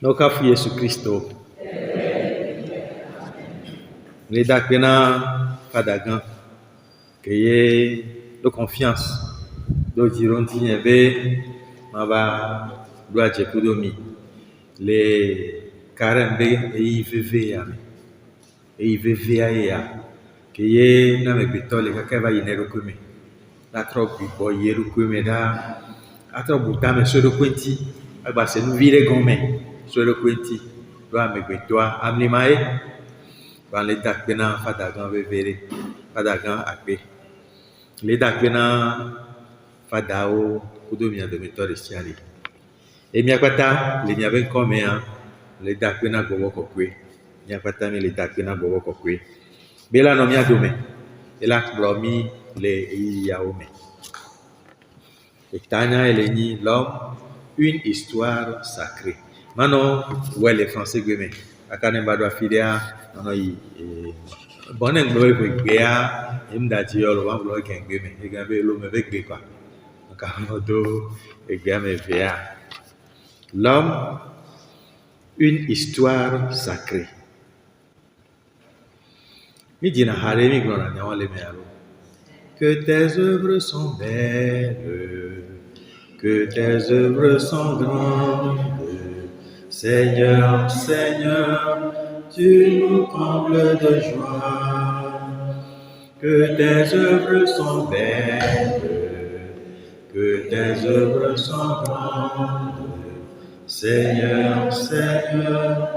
Nokafu Yesu Kristo. Leda kwena fadagan. Keye de confiance. Do jironti nyebe maba doa jekudomi. Le karembe eiveve ya me. Eiveve ya. Keye na megbetole kakeva yinerokume. La trop bibo yerukume da. Atro butame sodo kwenti. Agba se nou vire gome. Sodo kwenti. Doa megbetoa amlimae. Ban le dakpena fadagan vevere. Fadagan akpe. Le dakpena fadao kudomi adometore siali. E miakwata le nyabe kome le dakpena gowo kokwe. Miakwata mi le dakpena gowo kokwe. Bela no miadome. Ela blomi le yaome. Et Tania Eleni, l'homme, une histoire sacrée. Maintenant, ouais, les Français, mais à Kanembado Fidea, non, bon, en gloire, Béa, Mdati, le vent, gloire, Kengeme, et Gabé, l'homme avec Bépa. Donc, à Modo, et Gamé Béa. L'homme, une histoire sacrée. Midina Haremi, gloire, Nyawa, les méalo. Que tes œuvres sont belles, que tes œuvres sont grandes. Seigneur, Seigneur, tu nous combles de joie. Que tes œuvres sont belles, que tes œuvres sont grandes. Seigneur, Seigneur,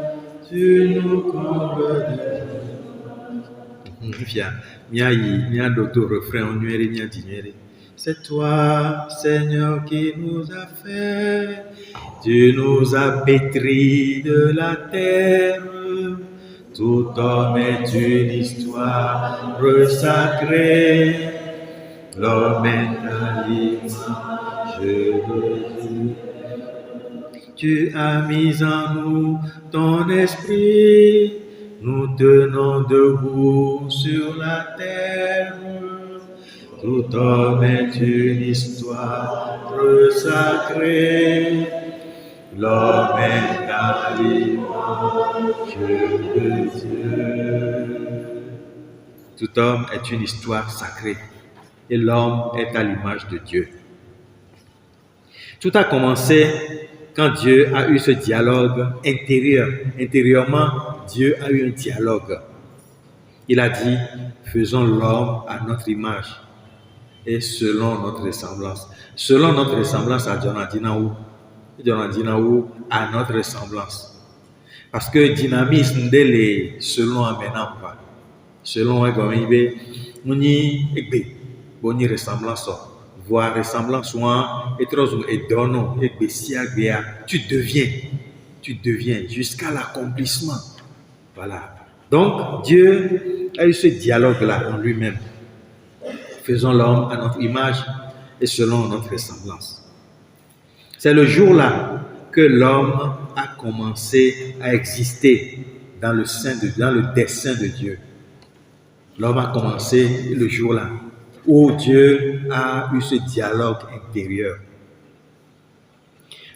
tu nous combles de joie. C'est toi, Seigneur, qui nous a fait. Tu nous as pétris de la terre. Tout homme est une histoire sacrée. L'homme est à l'image de Dieu. Tu as mis en nous ton esprit. Nous tenons debout sur la terre. Tout homme est une histoire sacrée. L'homme est à l'image de Dieu. Tout homme est une histoire sacrée. Et l'homme est à l'image de Dieu. Tout a commencé quand Dieu a eu ce dialogue intérieur. Intérieurement, Dieu a eu un dialogue. Il a dit, faisons l'homme à notre image et selon notre ressemblance. Selon notre ressemblance à Jonadinaou. Jonadinaou à notre ressemblance. Parce que dynamisme dès selon amenant pas. Selon un gomibe, on y est boni ressemblance. Voir ressemblance soit et donner et tu deviens jusqu'à l'accomplissement. Voilà. Donc Dieu a eu ce dialogue là en lui-même. Faisons l'homme à notre image et selon notre ressemblance. C'est le jour-là que l'homme a commencé à exister dans le dessein de Dieu. L'homme a commencé le jour-là où Dieu a eu ce dialogue intérieur.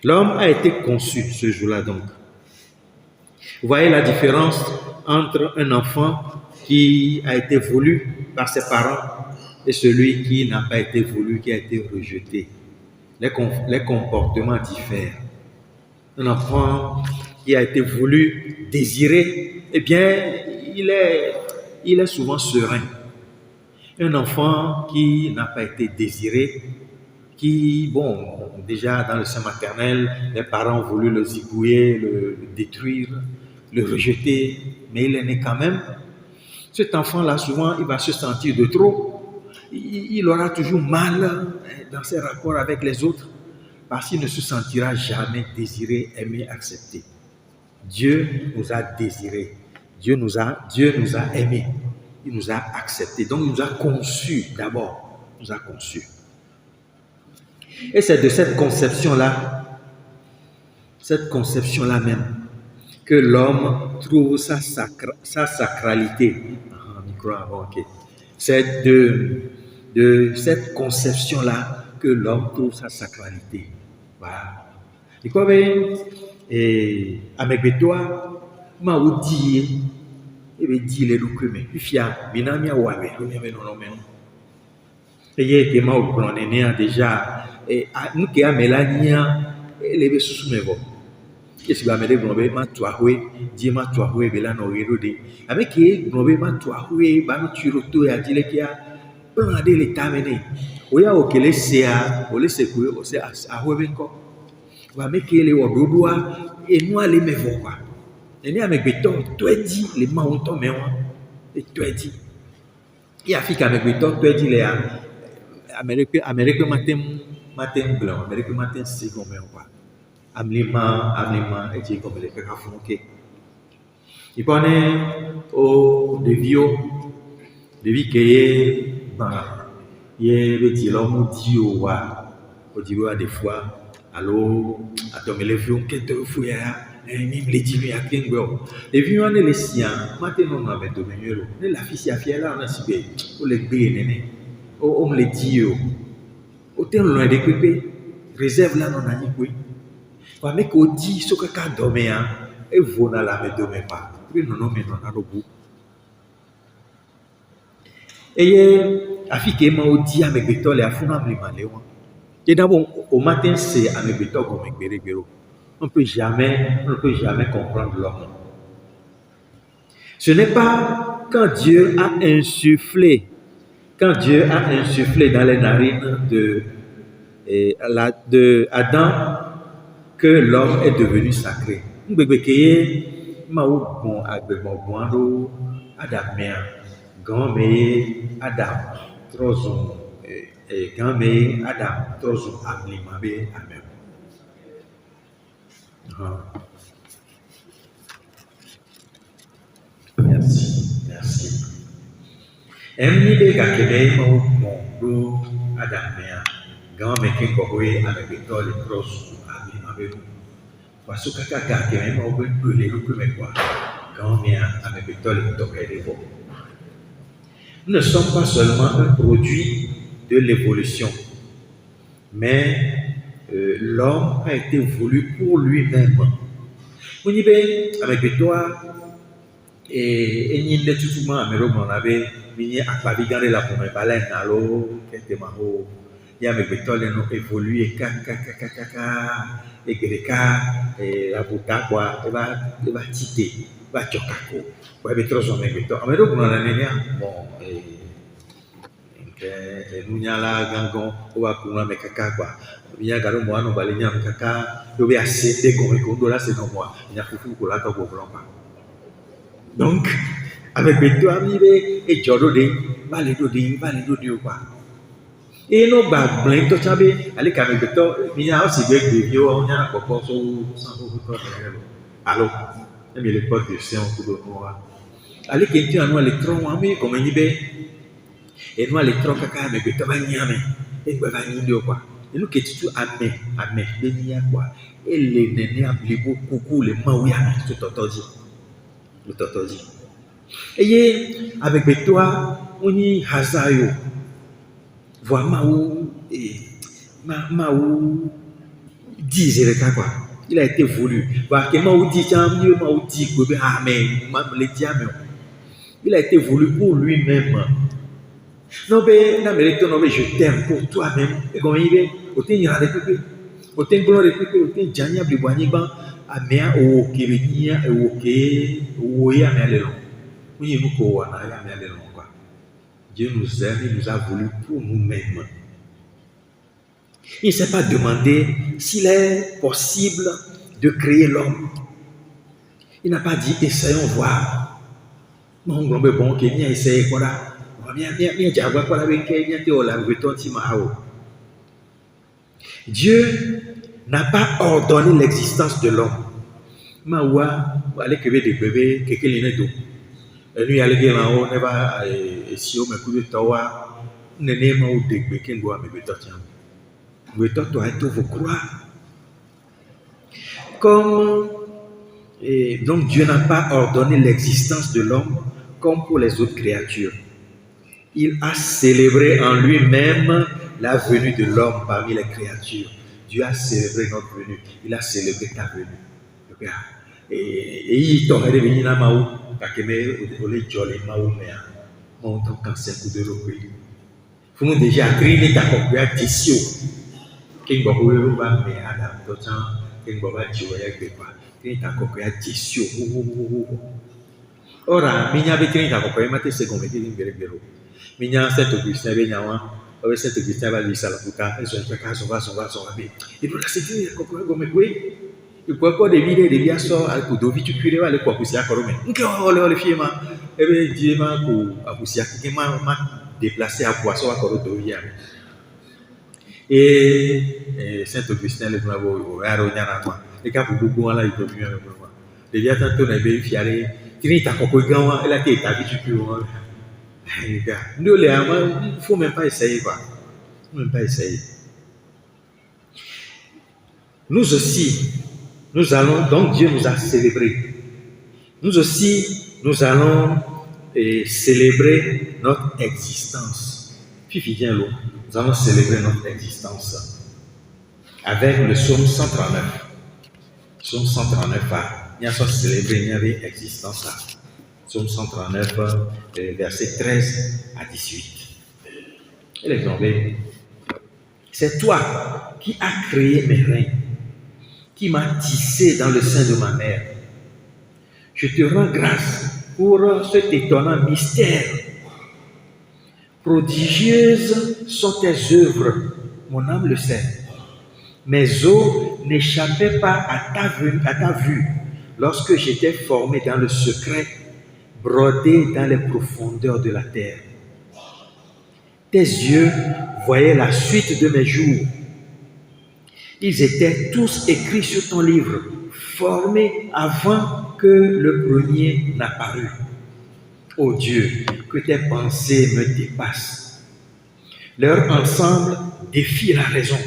L'homme a été conçu ce jour-là donc. Vous voyez la différence entre un enfant qui a été voulu par ses parents et celui qui n'a pas été voulu, qui a été rejeté. Les comportements diffèrent. Un enfant qui a été voulu, désiré, eh bien, il est souvent serein. Un enfant qui n'a pas été désiré, qui, déjà dans le sein maternel, les parents ont voulu le zigouiller, le détruire, le rejeter, mais il est né quand même. Cet enfant-là, souvent, il va se sentir de trop. Il aura toujours mal dans ses rapports avec les autres parce qu'il ne se sentira jamais désiré, aimé, accepté. Dieu nous a désirés. Dieu nous a aimés. Il nous a acceptés. Donc, il nous a conçus d'abord. Il nous a conçus. Et c'est de cette conception-là même, que l'homme trouve sa sacralité. C'est de cette conception-là que l'homme trouve sa sacralité. Voilà. Et quoi, Et avec toi, ma ou dit, et bien dit les loups mais puis fia, binamia ouame, non non non. Et y est ma ou plan déjà, et nous qui a mélania, et les sous mes voix. Et si vous avez des ma toi, oui, dis ma toi, oui, bela no rérode. Avec qui, ma toi, oui, bah, nous tu retournes à dire qu'il y a plein de l'état mené. Oui, à auquel c'est à, au laisser courir, c'est à ouais, encore. Va mettre les ododoa et nous aller me voir. Et nous avec béton, toi dit les mains ont tombé et toi dit. Il y a fille avec béton, toi dit les Amérique matin blanc, Amérique matin c'est comme quoi. Amlima et j'ai comme les caca fonké. Il connaît au de vie qui est bah il est dit l'homme dit au dit des fois. Alors, attends, mais les vieux, qu'est-ce que vous faites? Même les dîners à Kingo. Les vieux, on est les siens. Maintenant, on a fait de mieux. La fille, a fait là, on a si bien. On les bé, on me les dit. Autant loin de couper. Réserve là, on a dit oui. Mais qu'on dit, ce que quand dormir, et vous n'allez la mettre demain pas. Oui, non, mais non, on a le bout. Et la fille qui m'a dit avec les toiles, elle a fait un peu mal. Et d'abord, au matin, c'est à mes bétons comme un béréguero. On ne peut jamais comprendre l'homme. Ce n'est pas quand Dieu a insufflé dans les narines de Adam que l'homme est devenu sacré. Adam, et quand Adam toujours amlimabé amen. Merci. Emni kakebe mo Adam quand qui kowe avec l'école toujours amlimabé. Parce que kaka kakebe mo brûler le premier quoi. Quand avec l'école toquer bon. Nous ne sommes pas seulement un produit de l'évolution, mais l'homme a été voulu pour lui-même. On y va avec toi et il y a tout le monde on avait mis à pas regarder la première baleine alors qu'était marrant il y a avec toi les nous évoluer et et la bouta quoi il va titer va choquer quoi avec trop son avec toi mais donc on a bon nous y a la gangon ou à courir avec caca quoi il y a garo moi nous balenia avec caca il y a assez comme qu'on là c'est non moi il y a fou pour la top au blanc donc avec beto arrivé et jodo de valé do quoi et nos bag blanc to chabe aller avec beto il y a aussi des vieux on y a pas pour sans beaucoup alors mais les potes de séance pour moi aller quelqu'un nous électron mais comme il y et nous électron caca avec beto va nyame et va nyinde quoi et nous que tu amé bénia quoi et les nénés ablibo coucou les maouya tout totoji le totoji et avec toi on y hazayo voir maou et maou disait le quoi il a été voulu voir que maou dit maou dit que amen les diamants il a été voulu pour lui-même. Non, mais je t'aime pour toi-même. Et comme il est, autant il y a des pépés, autant il y a des pépés, autant il y a des pépés, amea o kebenia o ke o ya melelo. Oui, nous ko wana ya melelo quoi. Dieu nous aime, il nous a voulu pour nous-mêmes. Il ne s'est pas demandé s'il est possible de créer l'homme. Il n'a pas dit essayons voir. Non, bon, qu'il y a essayé quoi là. Dieu n'a pas ordonné l'existence de l'homme. Mawa, allez que des bébés, quelqu'un n'est d'eau. Et lui, allez là haut, ne va si on me coupe de tawa, ne n'est pas au début qu'un doit me mettre. Vous êtes tout vous croire. Comme donc Dieu n'a pas ordonné l'existence de l'homme comme pour les autres créatures. Il a célébré en lui-même la venue de l'homme parmi les créatures. Dieu a célébré notre venue. Il a célébré ta venue. Et il t'aurait devenu la maou, parce que les jolly maou, mais mon temps cancer coup de l'eau. Faut nous déjà créer ta copie à tissio. Qui va vous le voir, mais à la d'autant, qui va vous jouer avec quoi. Créer ta copie à tissio. Ora, minha vetrina ta copie, ma te se come ti in vero. Minha sento Augustin Benyawan, avec cet Augustin va lui salaputa, et son frère son va. Et pour la sécurité, la copie comme quoi. Et pourquoi des vidéos de bien sort à Kudovi, tu peux aller quoi pousser à Coromé. Le film, et bien, dis moi pour pousser à qui m'a déplacé à Poisson à Corodovi. Et Saint-Augustin, le bravo, à Rognana, les cas pour beaucoup, là, il peut mieux. Les gars, tantôt, on a vérifié, tu n'es pas encore grand, elle a été établie, tu peux. Les gars, nous, les amants, il ne faut même pas essayer, quoi. Il ne faut même pas essayer. Nous aussi, nous allons, donc Dieu nous a célébrés. Nous aussi, nous allons célébrer notre existence. Fifi, viens là. Nous allons célébrer notre existence avec le psaume 139. Psaume 139, il y a ça célébré, il y avait existence. Psaume 139, versets 13 à 18. Et les Anglais, c'est toi qui as créé mes reins, qui m'as tissé dans le sein de ma mère. Je te rends grâce pour cet étonnant mystère. Prodigieuses sont tes œuvres, mon âme le sait. Mes os n'échappaient pas à ta vue lorsque j'étais formé dans le secret, brodé dans les profondeurs de la terre. Tes yeux voyaient la suite de mes jours. Ils étaient tous écrits sur ton livre, formés avant que le premier n'apparût. Ô Dieu, que tes pensées me dépassent. Leur ensemble défie la raison.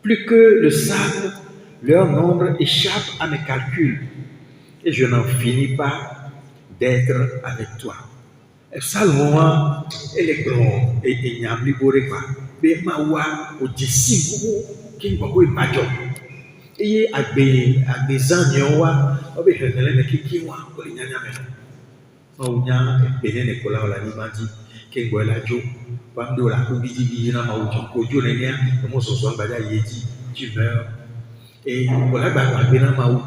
Plus que le sable, leur nombre échappe à mes calculs. Et je n'en finis pas d'être avec toi. Salomon, elle est grande et il n'y a plus de quoi. Mais mawa au disciple qui va vous imaginer. Et à des années, on va faire les qui vont pour les nyanya. On y a des Nicolas la nimadi qui est la jo. Quand la coupe na maujo kojo le nia, on se soit bada yedi, tu meurs. Et voilà na mau.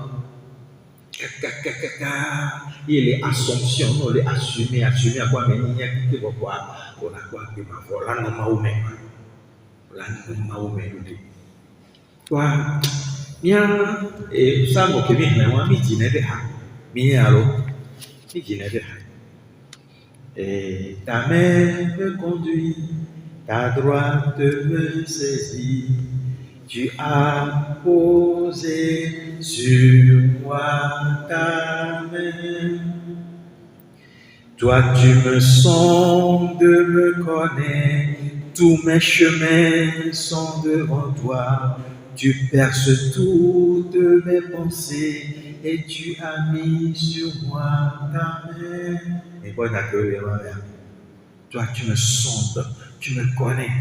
Il est assomption, on est assumé à quoi mais il y a qui va voir. On a quoi que ma voilà non maumé. Là non maumé le. Toi, bien et ça mo que bien moi mi dîner de ha. Mi alors, mi dîner de ha. Et ta main me conduit, ta droite me saisit, tu as posé sur moi ta main. Toi tu me sondes, me connais, tous mes chemins sont devant toi. Tu perces toutes mes pensées et tu as mis sur moi ta main. Et bon, toi, tu me sondes, tu me connais.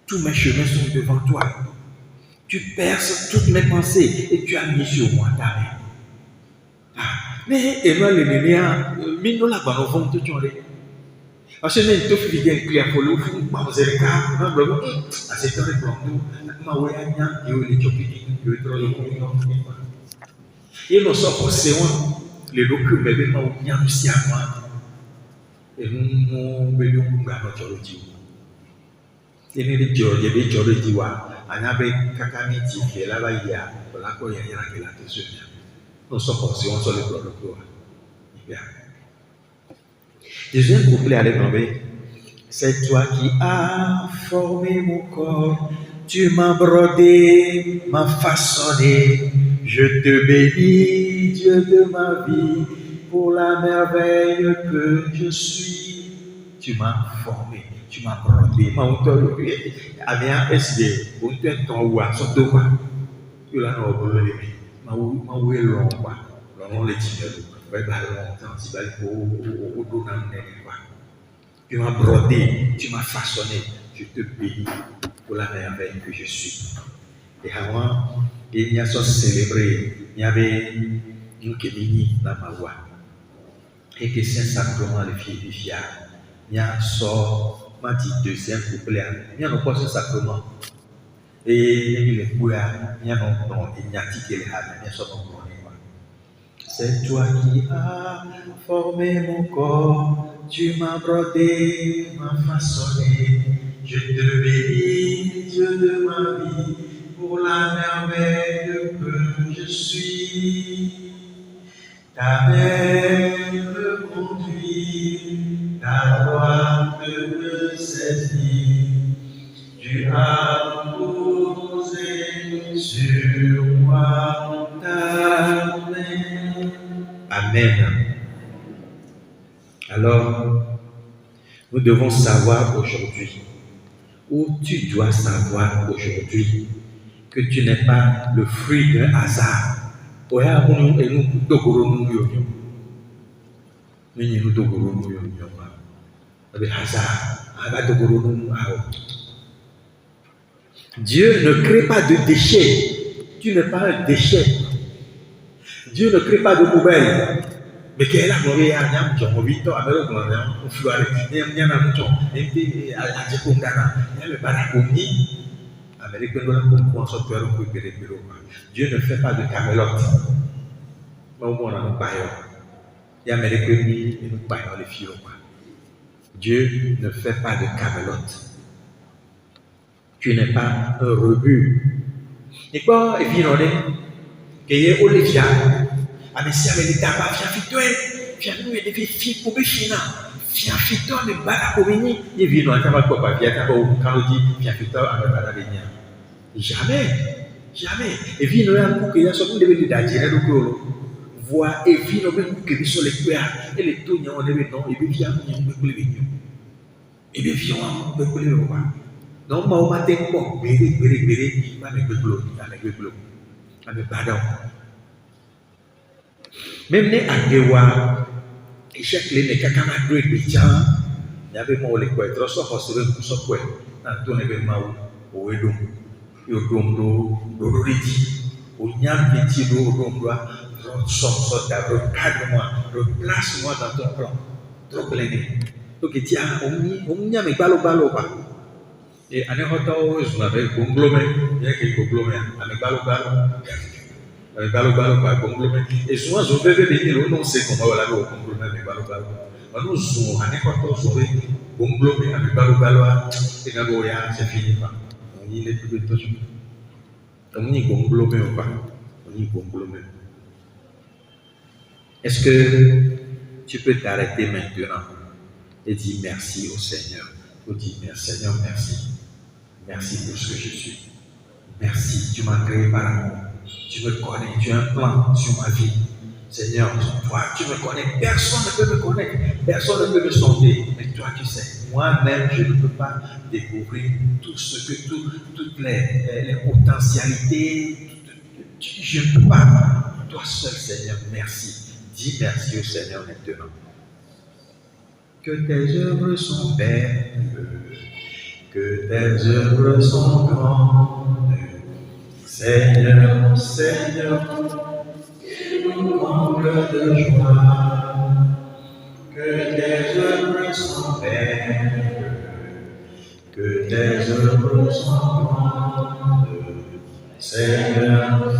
Tous mes chemins sont devant toi. Tu perces toutes mes pensées et tu as mis sur moi ta main. Mais, et moi, les nénéas, nous la baron, tout le monde. Parce que nous, tout le monde est pour nous, nous c'est le cas, nous avons à cette heure de nous, nous avons un et on est choqués, nous avons le monde. Et nous sommes forcément les locaux, mais nous avons un aussi à moi. Et nous avons notre rôti. Et nous avons des jours de diwa, on avait kakamiti, et là-bas il y a, voilà quoi, il y a qui l'a testé. Nous sommes forcément sur les locaux. Deuxième couplet à l'épreuve, c'est toi qui as formé mon corps, tu m'as brodé, m'as façonné, je te bénis, Dieu de ma vie, pour la merveille que je suis. Tu m'as formé, tu m'as brodé, tu m'as brodé, tu m'as façonné, je te bénis pour la merveille que je suis. Et avant, il y a soit célébré, il y avait une kémini dans ma voix. Et que Saint-Sacrement, le fils du fiat, il y a sort, m'a dit deuxième couplet, il y a non pas ce sacrement. Et il est pour il y a non, il y a tiqué les âmes, il y a son nom. C'est toi qui as formé mon corps, tu m'as brodé, m'as façonné. Je te bénis, Dieu de ma vie, pour la merveille que je suis. Ta main me conduit, ta droite me saisit. Tu as posé sur moi ta main. Amen. Alors, nous devons savoir aujourd'hui, ou tu dois savoir aujourd'hui, que tu n'es pas le fruit d'un hasard. Dieu ne crée pas de déchets. Tu n'es pas un déchet. Dieu ne crée pas de poubelles. Mais quelle est la gloire? Il y a un peu de temps, il y a un peu de temps, Dieu ne fait pas de camelote. Dieu ne fait pas de camelote. Tu n'es pas un rebut. Et quoi, et puis, on est, qu'il y ait Olivia. Ah, mais si avec les tabacs, viens nous aider, viens pour me finir. Viens fito, mais bala pour venir. Il vient dans un tabac, papa, viens quand on dit, viens fito, avec bala venir. Jamais. Et puis, nous avons que nous sommes devenus d'agir, nous voir, et puis, nous avons que nous sommes les pères, et les tout, nous avons des noms, et puis, viens, nous avons des venir. Et puis, viens, nous avons des venir. Donc, moi, on m'a dit, bon, béré, avec le bleu, avec pardon. Même les Agéwa, et chaque les cacamas de Béjan, il y avait mon école, trop souvent, c'est le coup sur quoi, dans ton événement, au Edom, au Domdo, au Ridi, au Niam Petit, au Domdo, sort d'abord, cadre-moi, replace-moi dans ton plan, trop plein. Donc, il y a un Niam et balo, pas. Et à n'importe je m'avais gonglomé, il y a quelques gonglomés, avec balo, pas gonglomé. Et souvent, je vais venir, on sait comment on l'a vu au gonglomé avec balo. Nous jouons à n'importe où, gonglomé avec balo, et d'abord, c'est fini. On y est plus de tout. On y gonglomé ou pas? On y gonglomé. Est-ce que tu peux t'arrêter maintenant et dire merci au Seigneur? Ou dire merci, Seigneur, merci. Merci pour ce que je suis. Merci, tu m'as créé par amour. Tu me connais, tu as un plan sur ma vie. Seigneur, toi, tu me connais. Personne ne peut me connaître. Personne ne peut me sonder. Mais toi, tu sais. Moi-même, je ne peux pas découvrir tout ce que, toutes les potentialités. Je ne peux pas. Toi seul, Seigneur, merci. Dis merci au Seigneur maintenant. Que tes œuvres sont belles. Que tes œuvres sont grandes, Seigneur, qui nous comble de joie. Que tes œuvres sont belles, que tes œuvres sont grandes, Seigneur,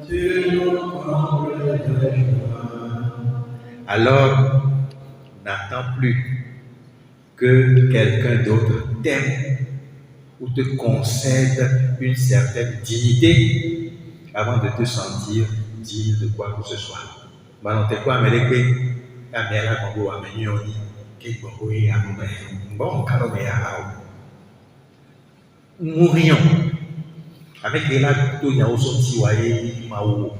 tu nous combles de joie. Alors, n'attends plus que quelqu'un d'autre t'aime ou te concède une certaine dignité avant de te sentir digne de quoi que ce soit. Bon, mourions avec les lacs tout n'a aussi tiwaye maou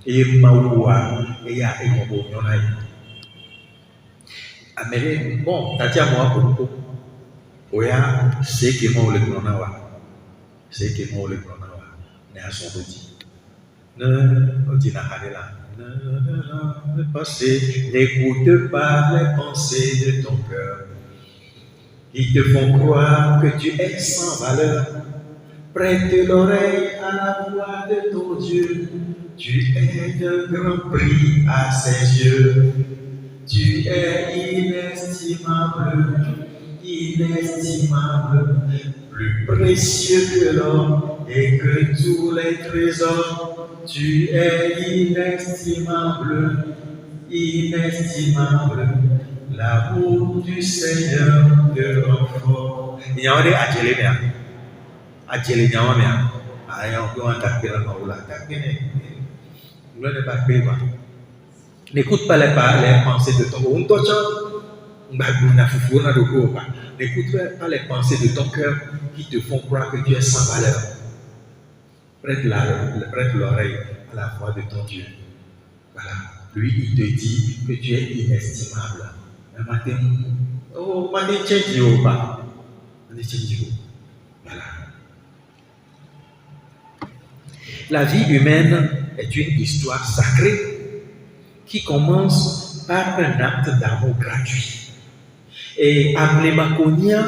et maoua et ya et mon bon Amérique, bon, tatia moi pour oya, c'est que moi le pronawa, c'est que moi le pronawa, n'est à son petit. Ne, dit la ne passez, n'écoute pas les pensées de ton cœur. Ils te font croire que tu es sans valeur. Prête l'oreille à la voix de ton Dieu. Tu es d'un grand prix à ses yeux. Tu es inestimable, inestimable, plus précieux que l'homme et que tous les trésors. Tu es inestimable, inestimable. L'amour du Seigneur te rend fort. Il y a un adjélé bien. Adjélé, il y a un bien. N'écoute pas les pensées de ton cœur. N'écoute pas les pensées de ton cœur qui te font croire que tu es sans valeur. Prête l'oreille à la voix de ton Dieu. Voilà. Lui, il te dit que tu es inestimable. Un matin, voilà. La vie humaine est une histoire sacrée qui commence par un acte d'amour gratuit. Et Amlemakonia,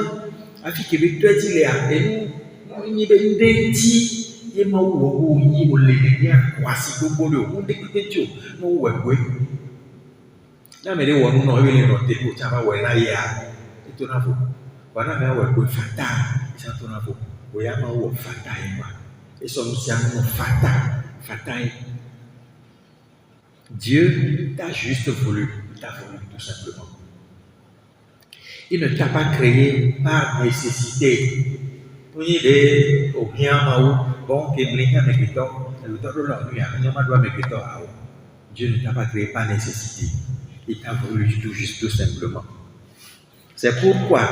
avec que tu as dit les appels, il y a Dieu t'a juste voulu, tout simplement. Il ne t'a pas créé par nécessité. Dieu ne t'a pas créé par nécessité. Il t'a voulu tout simplement. C'est pourquoi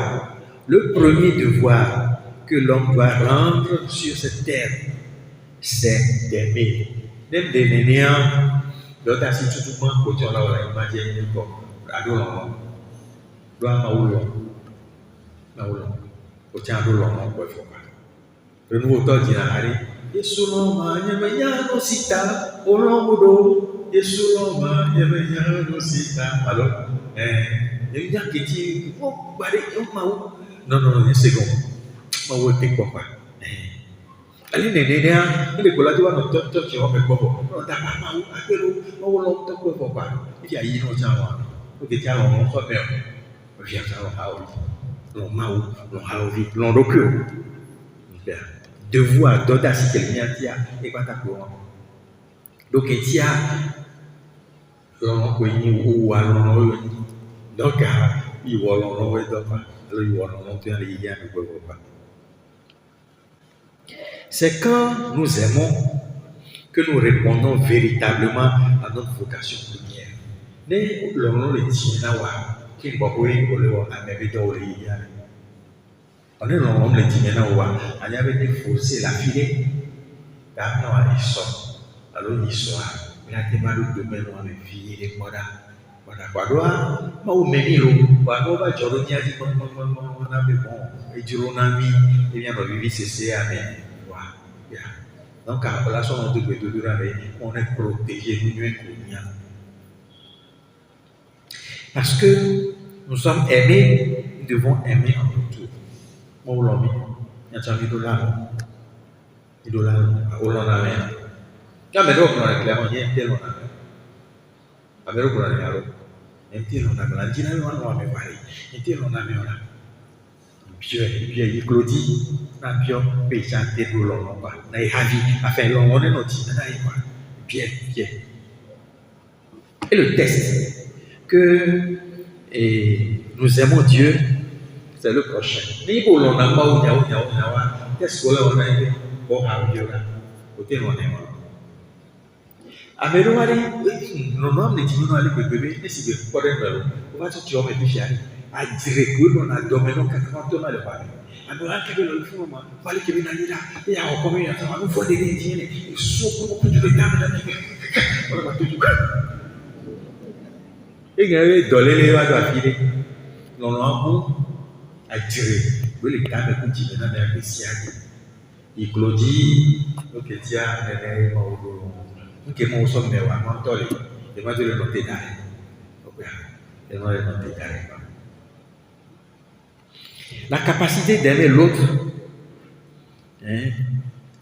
le premier devoir que l'homme doit rendre sur cette terre, c'est d'aimer. Même des nénéens, d'autres si tout le monde peut dire là, on a imaginé quoi. Adorons. Doit m'aouler. Au tien adorons, quoi, faut pas. Le nouveau temps dit à Harry, Yesuloma, Yemeyano Sita, Olomodo, Yesuloma, Yemeyano Sita. Alors, il y a qui dit, oh, Barry, oh, Maou. Non, une seconde. Maou, t'es quoi? Ali nenea ile kola tu wana toto cho me ko no ta ma ma akelo o lo to ko ba ti ayi no cha wa o ke cha lo mo so be o ya cha lo ha o lo ma o lo ha o vi lo do ko devoir d'audacité le mien tia e ba ta ko donc tia lo mo ko ni o wa lo no donc i wo lo no we do pa lo i wo lo no tu ali ya me ko ba. C'est quand nous aimons que nous répondons véritablement à notre vocation première. Ne l'on le dit nawa qui bokoe ole wa amebe do ole ya. On est l'on le dit nawa anya be ne forcer la file da na wa iso. Alors iso a la te malu de me no ame file moda. Moda kwa doa ma o menilo wa no ba joro nya di mon na be bon e juro na mi e bien no vivi c'est amen. Donc, à la son de on est protégé, parce que nous sommes aimés, nous devons aimer en retour. Mon l'homme, il y a un idolâtre. Quand mais donc on a clairement il y a un tel on a. Avec on a un tel on a la dynamique on a mais pareil. Un tel on a mais on a. Puis Claudie, n'a bien payé chanter pour l'homme. N'a havi, enfin l'homme on est notre n'a pas. Bien. Et le test que nous aimons Dieu, c'est le prochain. Ni pour l'on a pas ou nya. Qu'est-ce qu'on a eu? Bon à Dieu là. Côté on est mort. Améro ali, non non les diminuer avec bébé, mais si vous prenez le, on va tout tuer mais puis a dire que l'on a dominé 80 tonnes de paris. Alors, quand le fond, il fallait que l'on aille là, et à combien de temps, il faut des Indiens, ils sont beaucoup de temps dans on va tout faire. Et il y avait dolé les vagues à filer. L'on a bon à dire, le temps de continuer dans la spéciale. Il Claudie, donc il y a un mot, donc il m'a sommet à Montoli, et moi je le noter d'ailleurs. Et moi je le noter d'ailleurs. La capacité d'aimer l'autre hein,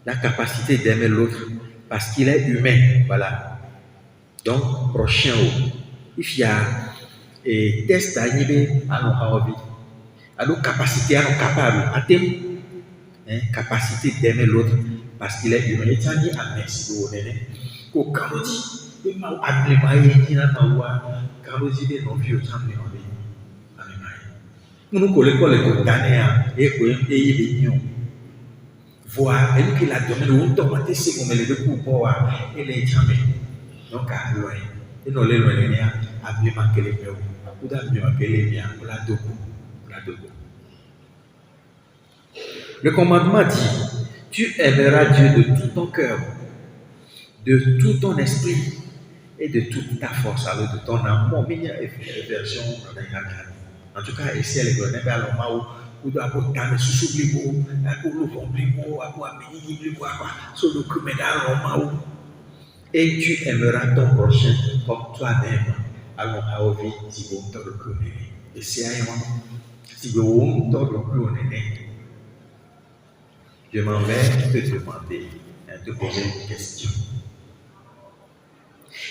la capacité d'aimer l'autre parce qu'il est humain. Voilà. Donc, prochain, il y a et test à niveau à nos envies, à nos capacités, à nos capables, à tes capacité d'aimer l'autre parce qu'il est humain. Et tu as dit à merci de vous donner. Qu'au Cambodge, il m'a appelé Maï, il m'a dit Cambodge, il est non vieux, tu as dit nous collègues les condamnés et ils viennent voir et nous qui la donnent nous tomber c'est comme les deux pour et les jamais donc à loin et nous les loin les appelé manquer les miens ou d'appeler manquer les miens pour la dogo. Le commandement dit tu aimeras Dieu de tout ton cœur, de tout ton esprit et de toute ta force, alors de ton âme. Bon, il y a une version en tout cas, ici, elle est donnée vers le moment où doit avoir sous pour le compliquer, avoir béni, sur le criminel, et tu aimeras ton prochain comme toi-même. Alors, à vie, si vous te reconnaissez. Et c'est à moi, si vous te reconnaissez, je m'en vais te demander, te poser une question.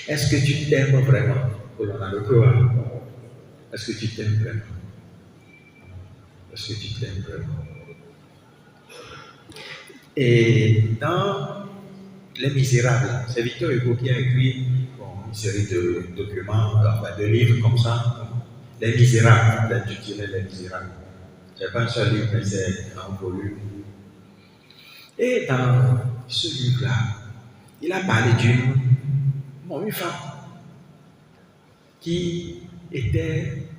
Est-ce que tu t'aimes vraiment? Est-ce que tu t'aimes vraiment? Est-ce que tu t'aimes vraiment? Et dans Les Misérables, c'est Victor Hugo qui a écrit une série de documents, de livres comme ça. Les Misérables, intitulé Les Misérables. Ce n'est pas un seul livre, mais c'est un volume. Et dans ce livre-là, il a parlé d'une femme qui était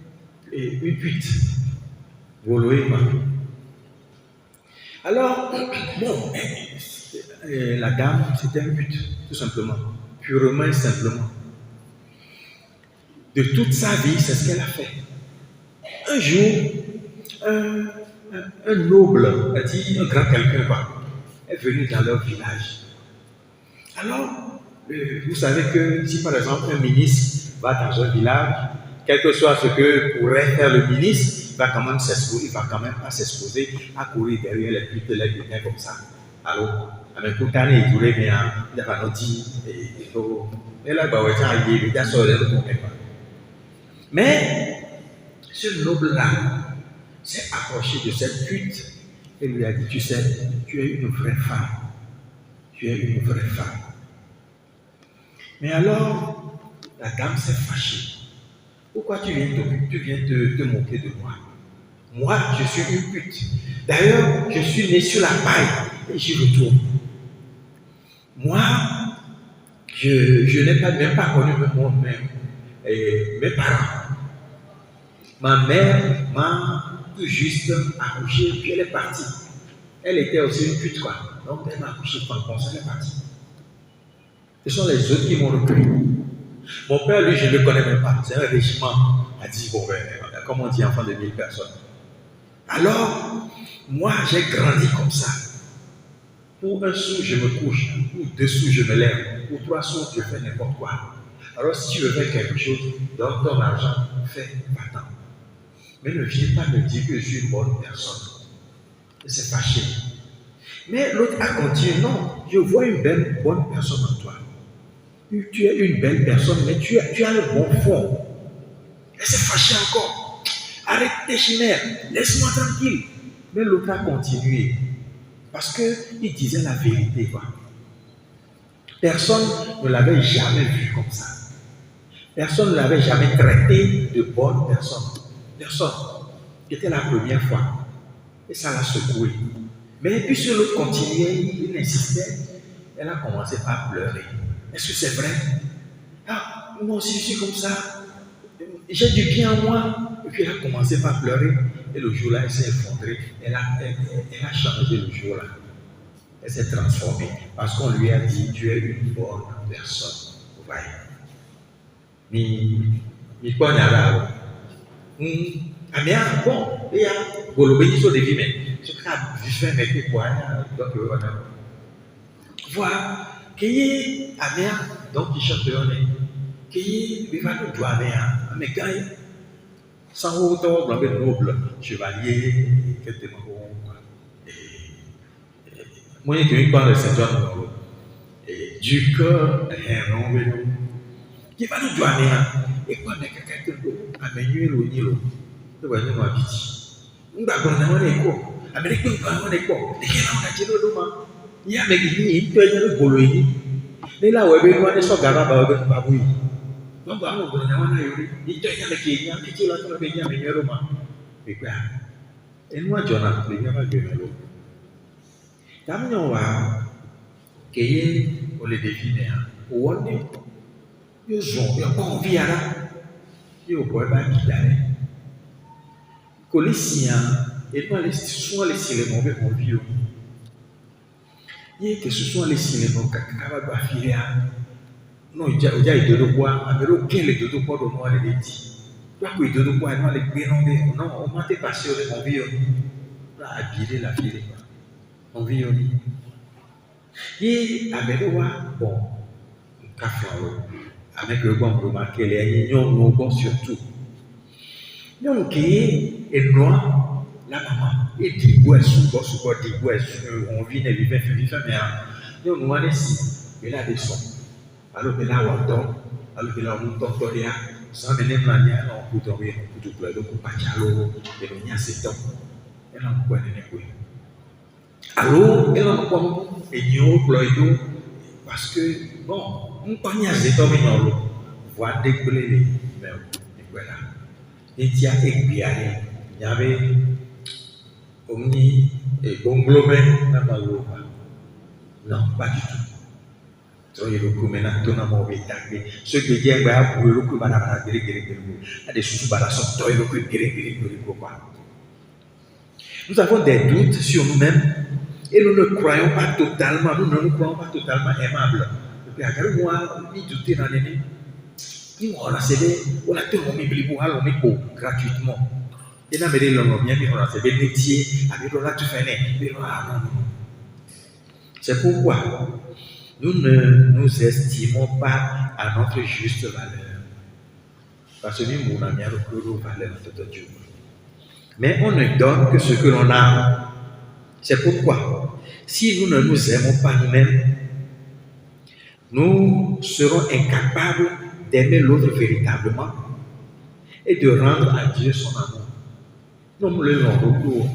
une pute, Voloéma. Alors, la dame, c'était une pute, tout simplement, purement et simplement. De toute sa vie, c'est ce qu'elle a fait. Un jour, un noble, un grand quelqu'un, est venu dans leur village. Alors, vous savez que si par exemple un ministre va dans un village, quel que soit ce que pourrait faire le ministre, il va quand même s'exposer, il va quand même pas s'exposer à courir derrière les putes, les butins comme ça. Alors, avec tout le il pourrait bien, il va nous dire, et là, il y a sur les autres. Mais ce noble-là s'est approché de cette pute et lui a dit, tu sais, tu es une vraie femme. Tu es une vraie femme. Mais alors, la dame s'est fâchée. Pourquoi tu viens te moquer de moi? Moi, je suis une pute. D'ailleurs, je suis né sur la paille et j'y retourne. Moi, je n'ai même pas connu mes parents. Ma mère m'a tout juste accouché, puis elle est partie. Elle était aussi une pute, quoi. Donc, elle m'a accouché comme ça, elle est partie. Ce sont les autres qui m'ont recueilli. Mon père, lui, je ne le connais même pas. C'est un régiment. Il a dit, comme on dit, enfant de 1000 personnes. Alors, moi, j'ai grandi comme ça. Pour un sou, je me couche. Pour 2 sous, je me lève. Pour 3 sous, je fais n'importe quoi. Alors, si tu veux faire quelque chose, donne ton argent, fais, va-t'en. Mais ne viens pas me dire que je suis une bonne personne. Et c'est fâché. Mais l'autre a continué, non, je vois une bonne personne en toi. Tu es une belle personne, mais tu as le bon fond. Elle s'est fâchée encore. Arrête tes chimères, laisse-moi tranquille. Mais l'autre a continué. Parce qu'il disait la vérité. Personne ne l'avait jamais vu comme ça. Personne ne l'avait jamais traité de bonne personne. Personne. C'était la première fois. Et ça l'a secoué. Mais puisque l'autre continuait, il insistait, elle a commencé à pleurer. Est-ce que c'est vrai? Ah, moi aussi je suis comme ça. J'ai du bien en moi. Et puis elle a commencé à pleurer. Et le jour-là, elle s'est effondrée. Elle a changé le jour-là. Elle s'est transformée. Parce qu'on lui a dit, tu es une bonne personne. Vous voyez. Mais quoi, ah bien, bon, il y a l'obéissance de vie, mais ce que tu fais, mais quoi, donc voilà, qu'il y ait un bien, donc il chante de l'année, qu'il y ait un doigt bien, mais quand il sans autant, noble, chevalier, Moi, je suis pas le Seigneur dans l'eau. Et du cœur, non, mais non. Qui va nous douaner, et quoi, mais quelqu'un qui nous amène l'eau, ni l'eau. Nous voyons, nous habitons. Nous avons un écho. Amérique, nous avons un écho. Et qui est-ce qu'on a dit l'eau, il y a des gens qui ont bolo. Mais là, où est-ce qu'on est sur Gaba, Baboui. Donc, on a un yori. Il y a des gens qui ont un yori. Et quoi? Et nous, on a un yori. Quand on va, on les définit. On est, ils ont envie à la, ils ont pas d'aller. Colissien, et nous, les soins, les cinémas, on vit. Et que ce soit les cinémas, quand on filer non, il y a des deux poids, mais aucun des deux poids de moi les dit. Quoi que les deux poids, nous les bénondés, non, on m'a passé on vit, on a habillé la fille, on vit. Et avec le roi, bon, on café avec le bon, remarquez les unions, nos bons surtout. Nous qui est noir, la maman, et dit, ouais, sous dit, ouais, on vit, ne vivait, mais nous, on est ici, et là, des sons. Alors que là, on tombe, alors que là, on tombe, sans venir manière, on peut tomber, on peut tout plaire, on peut pas dialoguer, et on y a ces temps. Et là, on peut aller les alors, et là, on peut et nous, on parce que, bon, on peut y aller, on peut y aller, voir des blés, mais voilà. Et il y a il y avait Omni et Bonglomé, non, pas du tout. Ceux qui disent nous avons des doutes sur nous-mêmes et nous ne croyons pas totalement, nous ne nous croyons pas totalement aimables. Et puis, moi, il doutait dans l'année. On a cédé, on a tout le monde gratuitement. Et là, on a fait des métiers, avec on a tout fait. C'est pourquoi nous ne nous estimons pas à notre juste valeur. Parce que nous, on a mis à valeur de Dieu. Mais on ne donne que ce que l'on a. C'est pourquoi, si nous ne nous aimons pas nous-mêmes, nous serons incapables d'aimer l'autre véritablement et de rendre à Dieu son amour. Nous le recours,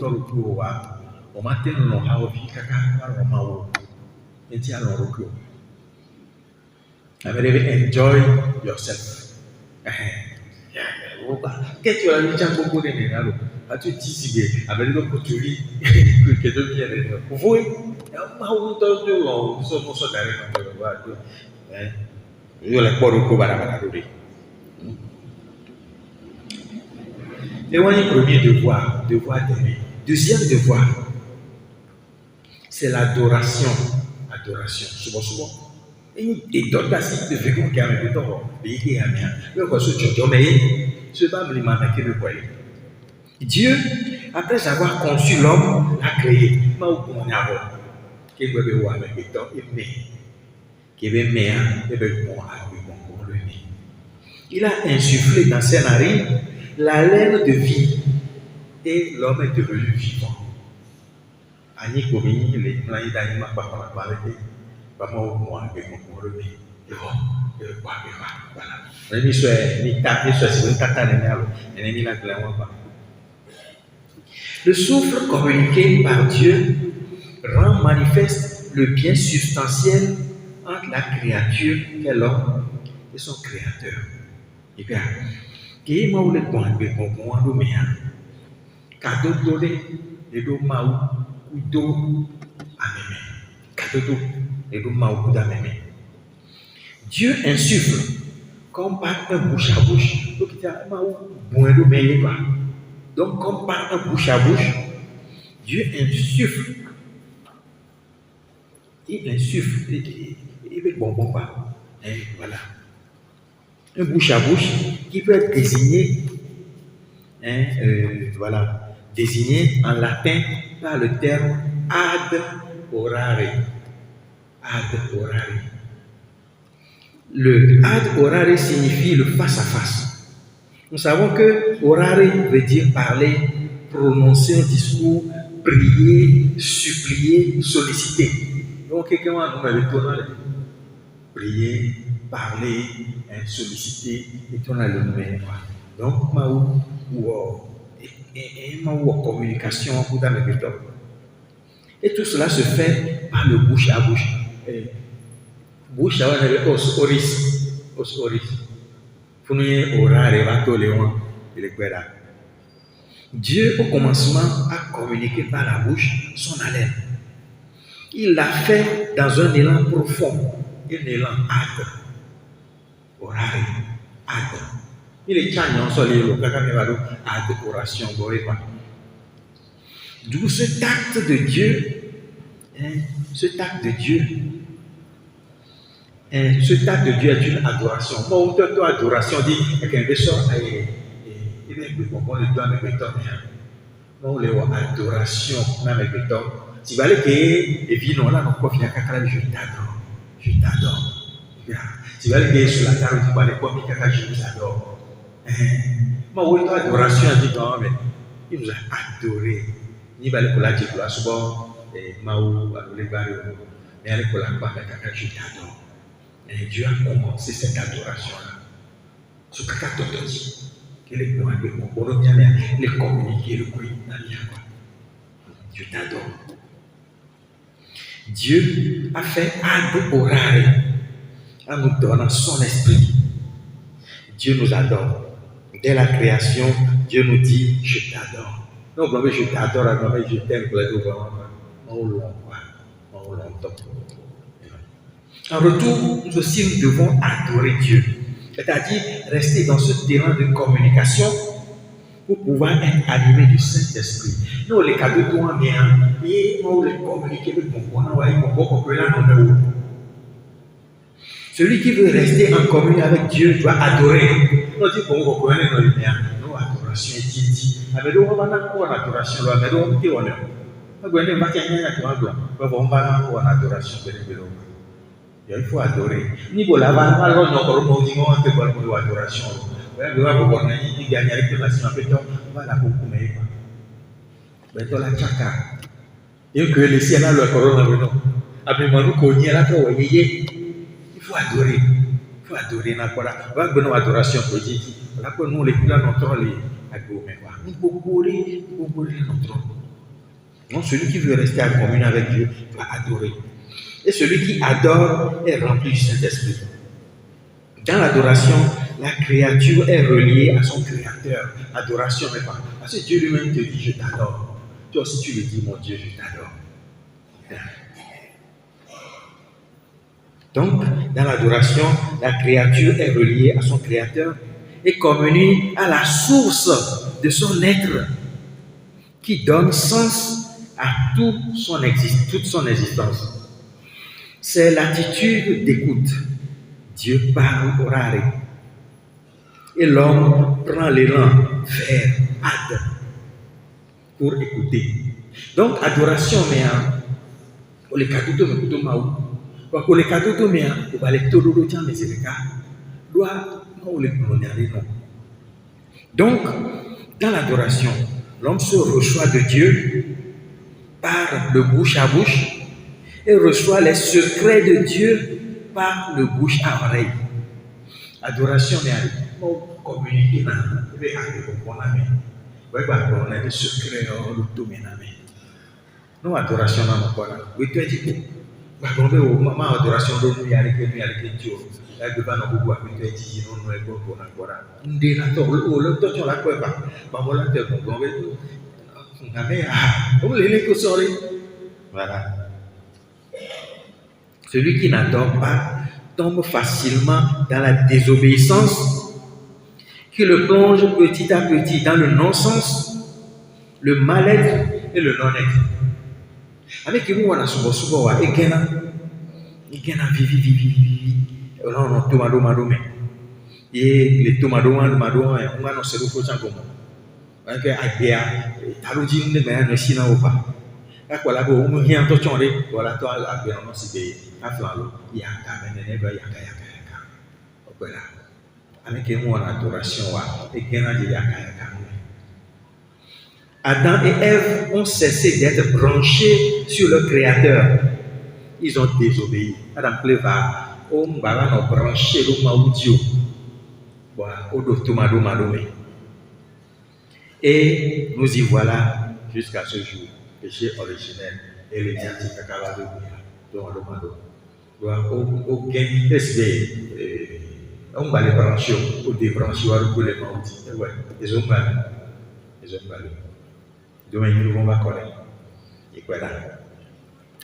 on m'a dit non, on a vie caca, on m'a et tiens le recours. Enjoy yourself. Qu'est-ce que tu as dit à beaucoup de gens? As-tu dit si bien avec le couturier que devient vous voyez, on nous sommes derrière. Il y a les recours à la et on est premier devoir d'aimer. Deuxième devoir, c'est l'adoration. Souvent. Et d'autres assises de vécu qui a mis le temps, et à bien. Le quoi, ce pas le foyer. Dieu, après avoir conçu l'homme, l'a créé. Qui veut voir avec le temps, qui veut il a insufflé dans ses narines la laine de vie et l'homme est devenu vivant. Ani komini les plans d'anima papa parler papa moi avec mon revenu et voilà ni soit ni taper soit c'est une tata et ni la glamour pas. Le souffle communiqué par Dieu rend manifeste le bien substantiel entre la créature qu'est l'homme et son créateur. Et bien, qui est maou le point de bon mea cadeau donné les deux maou ou deux amémé cadeau les deux maou ou d'amémé Dieu insuffle comme par un bouche à bouche donc il y a maou bon de meilleur pas donc comme par un bouche à bouche Dieu insuffle il veut bon pas et voilà un bouche à bouche qui peut être désigné, désigné en latin par le terme ad orare. Le ad orare signifie le face à face. Nous savons que orare veut dire parler, prononcer un discours, prier, supplier, solliciter. Donc, quelqu'un va nous mettre le prier, parler, solliciter, et on a le numéro. Donc, ma communication pour dans le béton. Et tout cela se fait par le bouche à bouche. Bouche à bouche, oris. Pour nous, orare, vato, léon, et les guerres. Dieu, au commencement, a communiqué par la bouche son haleine. Il l'a fait dans un élan profond, un élan âtre. Orare, âtre. Il est tchagnon sur les lots, adoration, d'où cet acte de Dieu, cet acte de Dieu est une adoration. Bon, toi, adoration dit qu'un sort il est bon, le doigt me béton. Non, les adoration, na me béton. Si vous allez que les vins là, non, je t'adore, je t'adore. Si vous allez que sur la table, tu vas aller quoi, je vous adore. Mais oui, toi, adoration, dit non, mais il nous a adoré. Ni va aller pour la dire, pour la souvent, Maou, les barrières, mais aller pour la part, je t'adore. Et Dieu a commencé cette adoration-là. Ce que tu as dit, qu'il est pour les communiquer, le bruit, Dieu t'adore. Dieu a fait adorer en nous donnant son esprit. Dieu nous adore. Dès la création, Dieu nous dit, je t'adore. Non, vraiment, je t'adore, vraiment, je t'aime, en retour, nous aussi, nous devons adorer Dieu. C'est-à-dire rester dans ce terrain de communication pour pouvoir être animé du Saint-Esprit. Nous, les cadeaux de toi, et nous les communiquer avec mon celui qui veut rester en communion avec Dieu doit adorer. Nous disons qu'on reconnaît nos lumières. Nous, adoration est dit. Mais nous, on va avoir l'adoration. Mais nous, on va dire, il faut adorer. Ni pour la vanne, alors nous avons dit qu'on a adoration. Vous avez gagné avec le nation, voilà pour vous. Mais dans la chaka, et que les siens le corona, après moi, nous connaissons la toi, il faut adorer. Il faut adorer. Nous avons adoration pour Dieu. Là, pour nous, les plus là, notre les adorer. Nous pouvons notre. Non, celui qui veut rester en communion avec Dieu doit adorer. Et celui qui adore est rempli du Saint-Esprit. Dans l'adoration, la créature est reliée à son Créateur. Adoration, mais pas. Parce que Dieu lui-même te dit, je t'adore. Toi aussi, tu lui dis, mon Dieu, je t'adore. Donc, dans l'adoration, la créature est reliée à son Créateur et communie à la source de son être qui donne sens à toute son existence. C'est l'attitude d'écoute. Dieu parle orare. Et l'homme prend l'élan vers ad pour écouter. Donc, adoration, mais pour les cadeaux de Maou. Pour les cadeaux de Méa, pour les cadeaux de Tiens, mais c'est le cas. Doit nous les prononcer. Donc, dans l'adoration, l'homme se reçoit de Dieu par le bouche à bouche et reçoit les secrets de Dieu par le bouche à oreille. Adoration, mais pour communiquer, il y a des secrets, nous, adoration, oui, tu as dit, maman, adoration, il y a les Dieu. La devant nous beaucoup avec les dix non nous est bon pour encore. Ndé la to le to la quoi pas. Ba mo la te bon bon mais ngame on les que sorry. Voilà. Celui qui n'adore pas tombe facilement dans la désobéissance qui le plonge petit à petit dans le non-sens, le mal-être et le non-être. Avec nous on a souvent et gena vivi. Non, tomado, et les tomados, on va nous se reposer comme ça. Donc, agréa, talouji, ne mène si n'a pas. Là, voilà, on vient de changer, voilà, toi, la bien, on s'y paye, à flalo, il y a un caméra, yaka. Voilà. Avec nous, on a adoration, et qu'il y a un yaka. Adam et Ève ont cessé d'être branchés sur le Créateur. Ils ont désobéi. Adam pleva, on va nous brancher le maudio. Voilà, au tomado madomé. Et nous y voilà jusqu'à ce jour. Péché originel. Et les diables de dans le mado. Au gain, on va les brancher, ou débrancher, ou les maudits. Ouais, ils ont mal. Ils ont mal. Demain, nous vont pas connaître. Et voilà.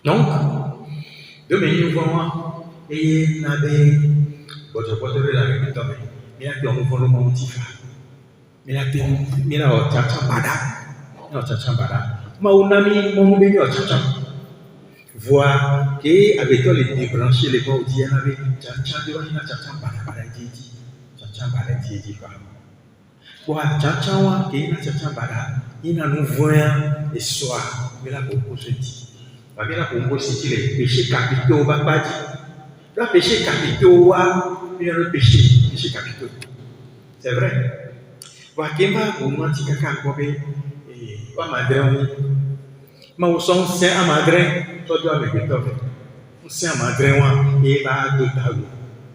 Donc, demain, nous vont et il y avait votre portefeuille avec le temps. Il y a un mouvement de motif. Il y a un tchatcha bada. Non, tchatcha bada. Maunami, mon béni, tchatcha. Voir que avec toi les débrancher les maudits, il y avait tchatcha de la tchatcha bada didi. Tchatcha bada didi. Voir tchatcha wa, qui est tchatcha bada. Il y a nous voyons et soir, mais là pour se dire. Parce que là pour se dire les péchés capitaux, va pas dire. Le péché capitaux, il y a le péché capitaux. C'est vrai. Parce que moi, pour moi, si quelqu'un a coupé, pas madrin, mais au son saint à madrin, toi tu as avec le top. On saint à madrin, et va de tabou,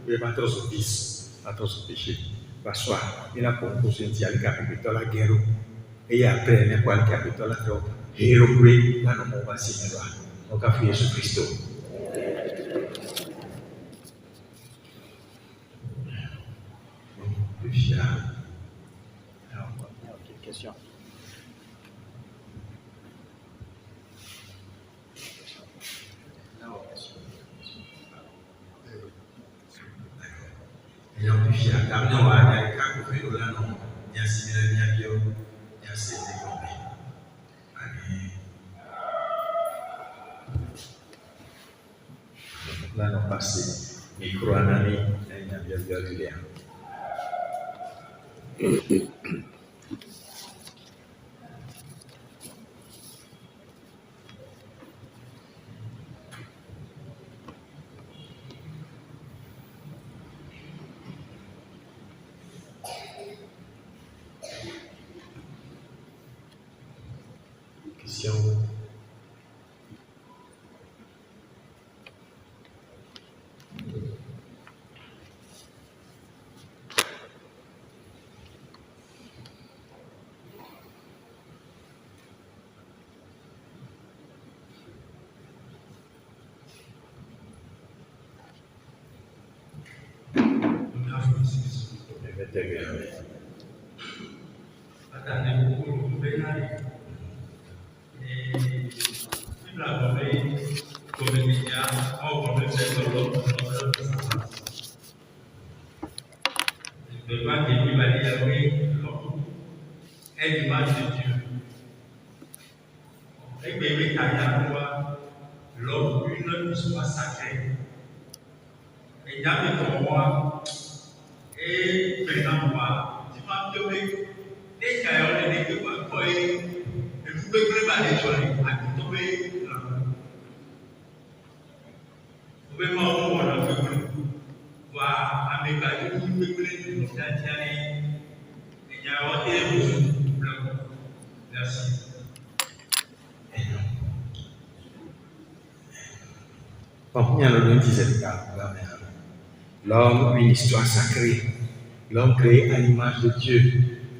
et va trop son vice, va trop son péché. Parce que il a pour se dire le capitaux la guerre. Et après, il n'y a pas le capitole à faire. Et le bruit, là, nous va signer là. Donc, à Jésus Christ. Alors, une question. Et on peut faire la non, à la carte pour faire là, non. Il y a similaire, il y a bio, il y a c'est développé. Là, nous passons micro-analyse, il y a bien bien. Question. Est l'image de Dieu. Et bébé Kaya, l'homme, une histoire sacrée. Et Yahvé ton roi, et maintenant moi, tu m'as donné des caillots et des caillots, et vous pouvez préparer les journées, à tout tomber là. Vous pouvez m'en voir dans le peuple. Voir, à mes caillots, vous pouvez préparer les journées, et il y a un autre. Merci. Bon, il y a le disait l'homme, une histoire sacrée. L'homme créé à l'image de Dieu.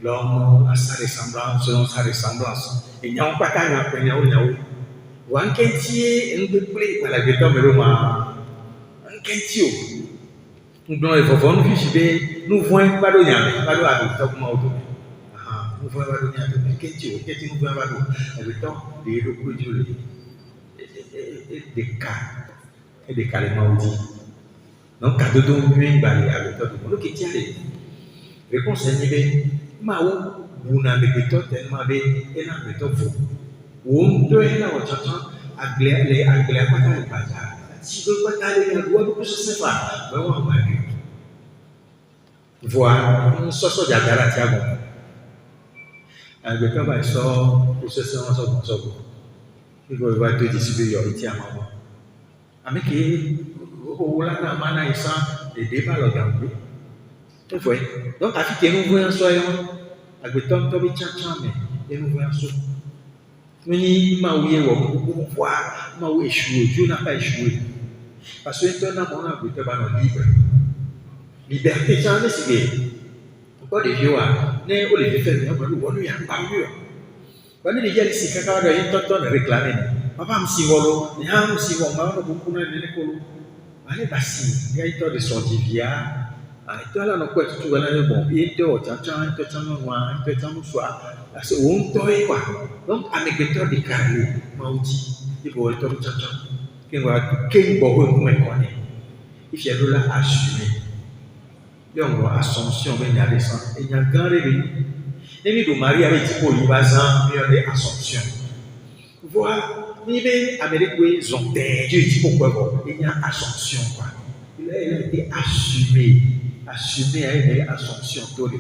L'homme a sa ressemblance, selon sa ressemblance. Et il n'y a pas qu'à y apprendre, il y a un quintier, un peu plus, à la gueule, mais un quintier. Nous devons nous voyons pas de yamé, pas de habitat comme auto. Nous voyons pas de yamé, quintier, nous voyons pas de habitat, des recours et des cas. Et des cas les maudits. Donc, quand on vient balai avec toi, on qui tient les réponses, c'est Maou, vous n'avez pas tellement de et n'avez pas vous. On doit y aller au château, à glaire, pas dans le bazar. Si vous ne pouvez pas aller dans le bois, vous ne savez pas. Mais on va aller. Voilà, on sort de la galaxie. Avec un sort, pour se faire un sort. Il va y avoir deux disciples, il tient à maman. Avec au là, mana isa et débat le gambé. Vous voyez. Donc, à qui nous voyons soyons, avec ton tobi tchan mais et nous voyons sous. Ni Maouye ou voir, Maouye échoué, Dieu n'a pas échoué. Parce que toi, dans mon âme, tu es libre. Liberté, c'est un essai. Pas de vieux, né au lieu de faire, on lui a pas mieux. Quand il y a ici, quand il y a un tonton réclamé, papa me si volo, il y a un si volo, on a beaucoup de l'école. Allez, bassi, il y a une de son divia. Toi là, on quoi tu vois là, bon, il est au tchan, un peu de soir. Parce qu'on toye quoi. Donc, avec le temps de carré, maudit, il faut le temps de tchan. Qu'il va, qu'il va vous me connaître. Il faut là assumer. Donc, l'assomption, il y a des sens. Il y a un grand réveil. Et puis, le mari avait dit pour lui, il y a des assomptions. Voilà. Il y a Amérique, ils ont dit pourquoi il y a assomption. Il a été assumé. Assumé à une assomption. Donc,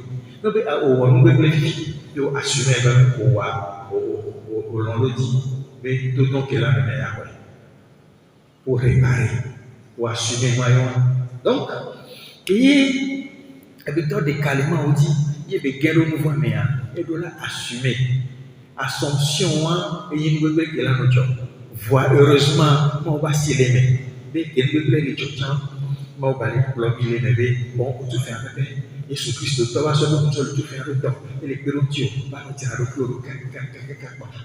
on peut assumer au long de dit, mais tout le temps qu'il a mené pour réparer, pour assumer. Donc, il y a des temps de calmement, on dit, il y a des guerres au mouvement, mais il doit assumer. Assomption, et il y a une qui est là, voilà, heureusement, on va s'y aimer. Mais il y a une qui est là, on va aller pour l'aimer, bon, on tout fait un peu. Jésus-Christ, toi, tu vas tout faire le temps. Et les perrotios, va nous dire le chloro,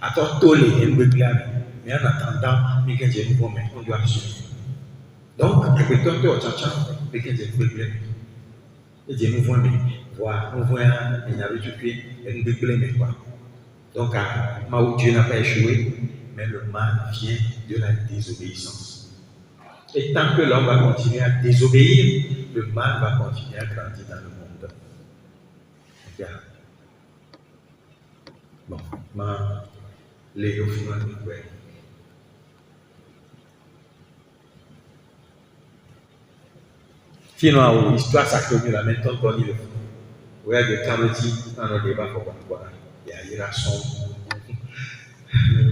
attends, toller, et nous blâmer. Mais en attendant, on doit assumer. Donc, avec le temps, tu vas mais quand j'ai fait blâmer. Et Dieu nous voit, mais voilà, nous voyons, il y avait du pied, et nous blâmer quoi. Donc, Dieu n'a pas échoué, mais le mal vient de la désobéissance. Et tant que l'homme va continuer à désobéir, le mal va continuer à grandir dans le monde. Okay. Bon, les final ouais. Sinon, l'histoire sacrée de la méthode qu'on dit le fond. Oui, il y a des carotis dans nos débats pour voir. Il y a Irasson,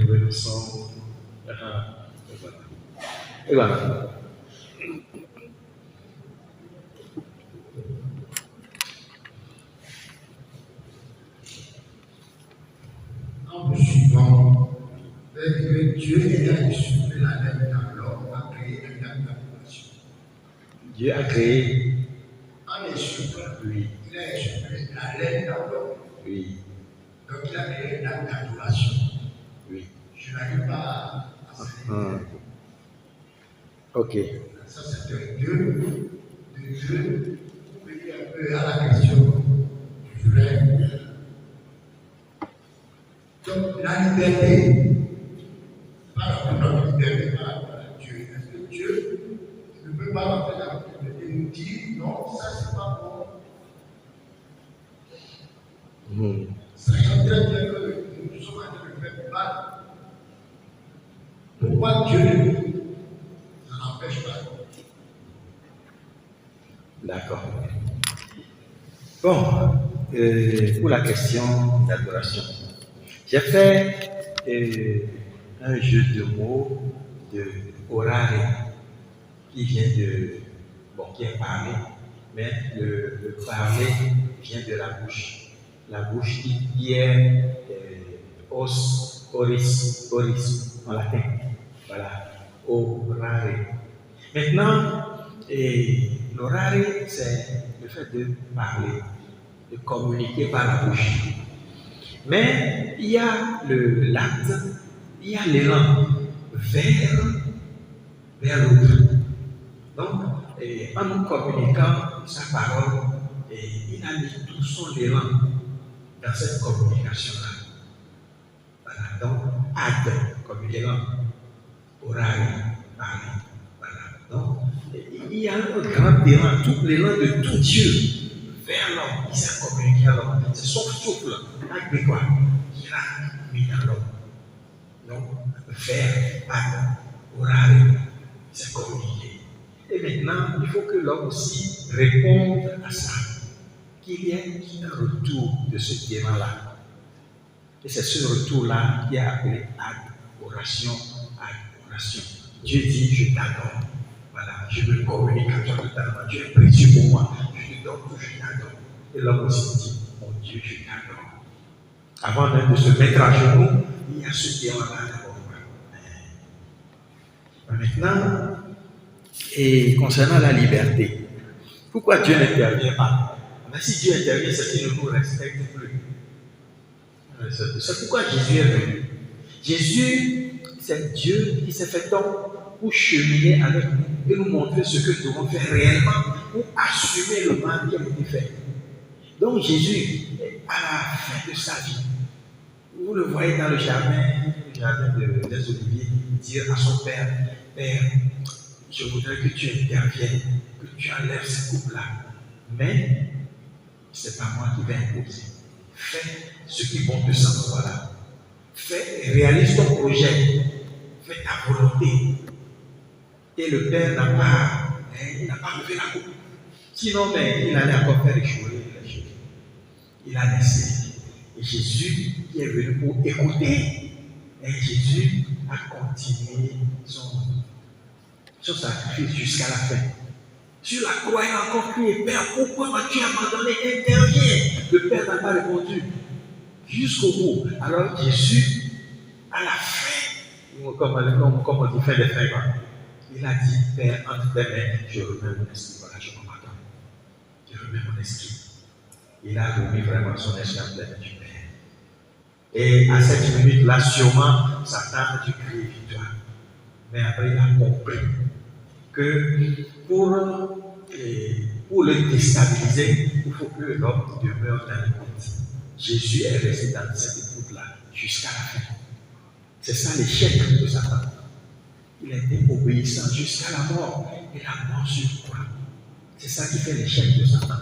le sang, et voilà. En suivant, que Dieu ayant insufflé la laine dans l'homme, a créé un acte d'adoration. Dieu a créé. En insufflant, oui. Il a insufflé la laine dans l'homme. Oui. Donc il a créé un acte d'adoration. Oui. Je n'arrive pas à Ok. Ça, c'est un Dieu, pour venir un peu à la question du vrai. Donc, la liberté, par rapport à notre liberté, par rapport à Dieu. Est-ce que Dieu ne peut pas rentrer dans notre liberté et nous dire non, ça c'est pas bon. Sachant très bien que nous sommes en train de faire mal. Pourquoi Dieu ne nous empêche pas? D'accord. Bon, pour la question d'adoration, j'ai fait un jeu de mots de orare qui vient de, bon, qui est parlé, mais le parler vient de la bouche. La bouche qui est os, oris en latin. Voilà, orare. Maintenant, l'orare, c'est le fait de parler, de communiquer par la bouche. Mais il y a l'acte, il y a l'élan vers l'autre. Donc, en nous communiquant sa parole, il a mis tout son élan dans cette communication-là. Voilà, donc, acte comme l'élan, oral, parler. Voilà, donc, il y a un grand élan, tout l'élan de tout Dieu vers l'homme, il s'est communiqué à l'homme. C'est son souffle, avec quoi il a mis dans l'homme. Donc, vers, acte, oral, il s'est communiqué. Et maintenant, il faut que l'homme aussi réponde à ça. Qu'il y ait un retour de ce élan-là. Et c'est ce retour-là qui est appelé adoration. Adoration. Dieu dit, je t'adore. Voilà, je me communique à toi totalement. Dieu est précieux pour moi. Je te donne tout, je t'adore. Et l'homme aussi dit, mon Dieu, je t'adore. Avant même de se mettre à genoux, il y a ce terme-là d'abord. Maintenant, et concernant la liberté, pourquoi Dieu n'intervient pas? Mais si Dieu intervient, c'est qu'il ne nous respecte plus. C'est pourquoi Jésus est venu. Jésus, c'est Dieu qui s'est fait homme pour cheminer avec nous et nous montrer ce que nous devons faire réellement pour assumer le mal qui a été fait. Donc Jésus, à la fin de sa vie, vous le voyez dans le jardin des Oliviers, dire à son père, Père, je voudrais que tu interviennes, que tu enlèves ce couple-là. Mais ce n'est pas moi qui vais imposer. Fais ce qui bon te semble, voilà. Réalise ton projet. Fais ta volonté. Et le père n'a pas levé la coupe. Sinon, il allait encore faire échouer les choses. Il a laissé. Et Jésus qui est venu pour écouter. Et Jésus a continué son sacrifice jusqu'à la fin. Sur la croix, il a encore crié, Père, pourquoi m'as-tu abandonné? Interviens. Le Père n'a pas répondu. Jusqu'au bout. Alors Jésus, à la fin, comme on dit, fin des fins, il a dit, Père, entre tes mains, je remets mon esprit. Voilà, je m'en attends. Je remets mon esprit. Il a remis vraiment son esprit entre les mains du Père. Et à cette minute-là, sûrement, Satan a dû crier victoire. Mais après, il a compris que pour le déstabiliser, il faut que l'homme demeure dans l'écoute. Jésus est resté dans cette écoute-là jusqu'à la fin. C'est ça l'échec de Satan. Il a été obéissant jusqu'à la mort et la mort sur le croix. C'est ça qui fait l'échec de Satan.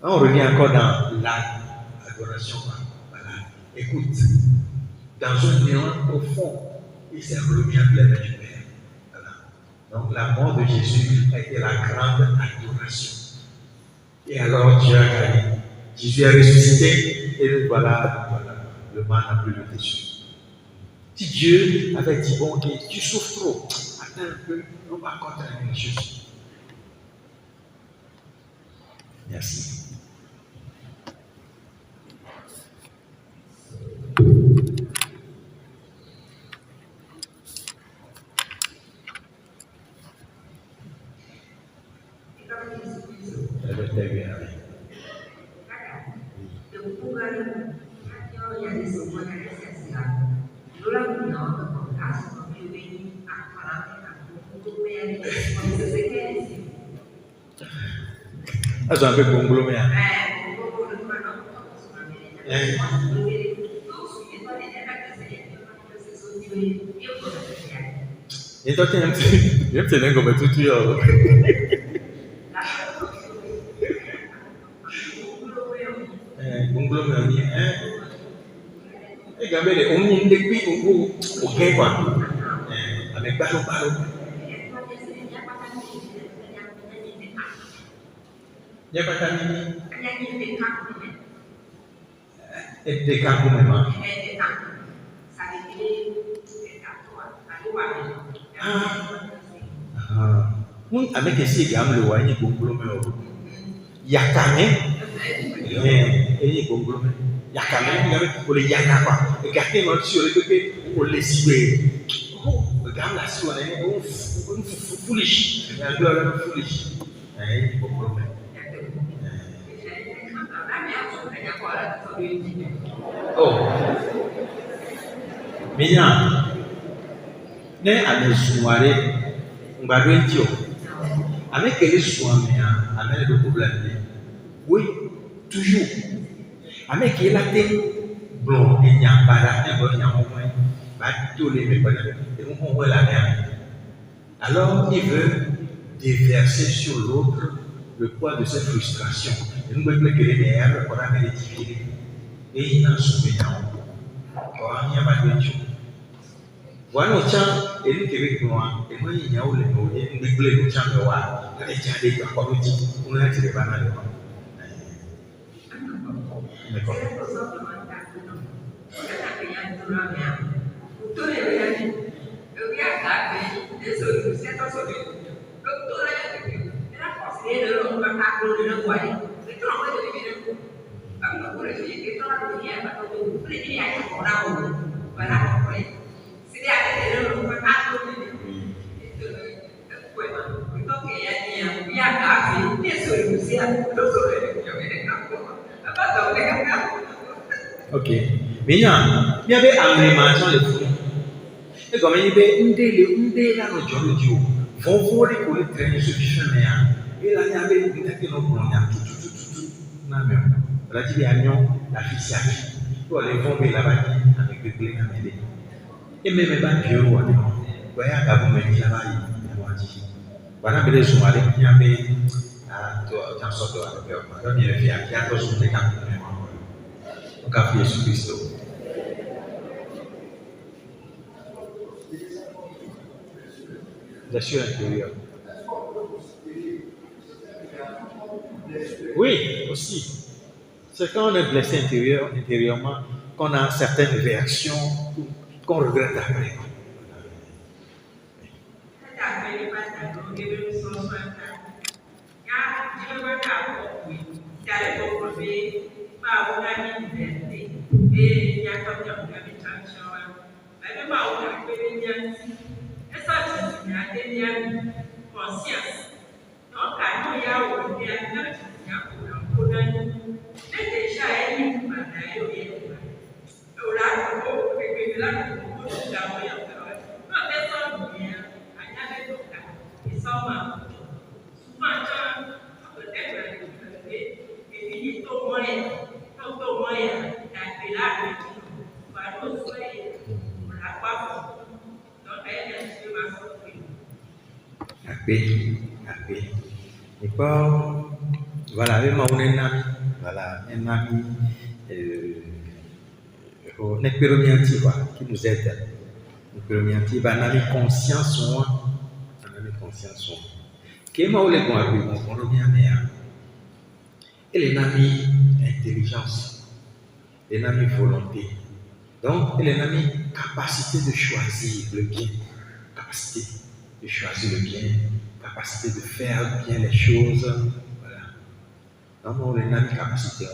On revient encore dans l'adoration. Voilà. Écoute, dans un néant profond, il s'est remis entre les mains du Père. Voilà. Donc la mort de Jésus a été la grande adoration. Et alors Dieu a gagné. Jésus est ressuscité et voilà, le mal n'a plus le dessus. Si Dieu avait dit, bon, ok, tu souffres trop, attends un peu, on va encore terminer les choses. Merci. Ah, c'est un peu congloméré. Et toi, tu es comme tout congloméré. Et quand même, on y est depuis au gain, quoi. Avec ballon. Il n'y a pas de et des cas comme moi. Avec esse gamme le wani gonglome yakame et gonglome yakame pour les yakapa et gâter mon sur le côté pour les cibler. Le gamme là sur on foolish et alors foolish et gonglome. Oh, bien. Ne a des soirées, on va rien dire. Avec les soirées, avec le problème. Oui, toujours. Avec les latés, blanc, il n'y a pas d'attente, il n'y a pas tous les mécanismes. Et on voit la mer. Alors, il veut déverser sur l'autre le poids de cette frustration. Et nous voulons que les meilleurs, on a rectifié. Et il n'a sauvé rien. Il n'y a pas de chose. Voilà, et nous qui sommes moi, et moi, il y a où les mots, et nous voulons nous changer, et j'ai dit, on a tiré pas mal. D'accord. Voilà, oui. C'est des le pas Ok. Mais il y avait agrémentation de fou. Et comme il y avait là le jour du jour, vont voler pour les traîner sur le chemin. Et là, il y avait une tête qui nous prend, tout. Non, mais là, il y a la fille s'y affiche. Pour aller bomber là-bas avec le clé à mêler. Et même pas Dieu, ou alors, voyez, à vous mener là-bas, il m'a dit. Voilà, mais les gens, il y avait en sorte de il y a 4 jours de camp. Donc, à Jésus-Christ. Blessure intérieure. Oui, aussi. C'est quand on est blessé intérieurement qu'on a certaines réactions qu'on regrette après. Et puis, voilà, même on est un ami, on est péromianti, qui nous aide. Péromianti, un ami conscience, Qui m'a oublié qu'on a pu comprendre bien, mais elle est un ami intelligence, elle est un ami volonté. Donc, elle est un ami capacité de choisir le bien, capacité de choisir le bien, capacité de faire bien les choses. Voilà. Donc, on a une capacité.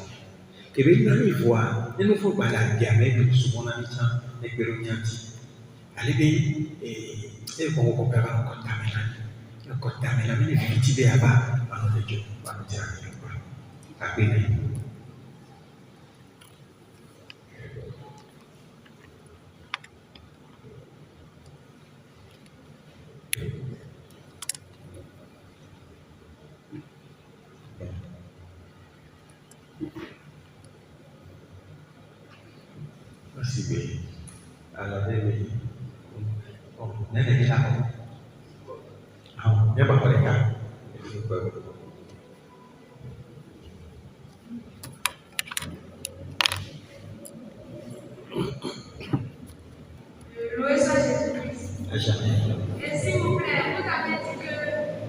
Que bien, nous voit, il ne faut pas la gamme, mais souvent, on a mis ça, les péromianti. Allez bien, et qu'on compare encore la contamination, la vie là-bas, par notre Dieu, par notre Dieu. Amen. Merci bien. Alors, on est là. On est pas les gars. Loué soit Jésus-Christ. Et s'il vous plaît, vous avez dit que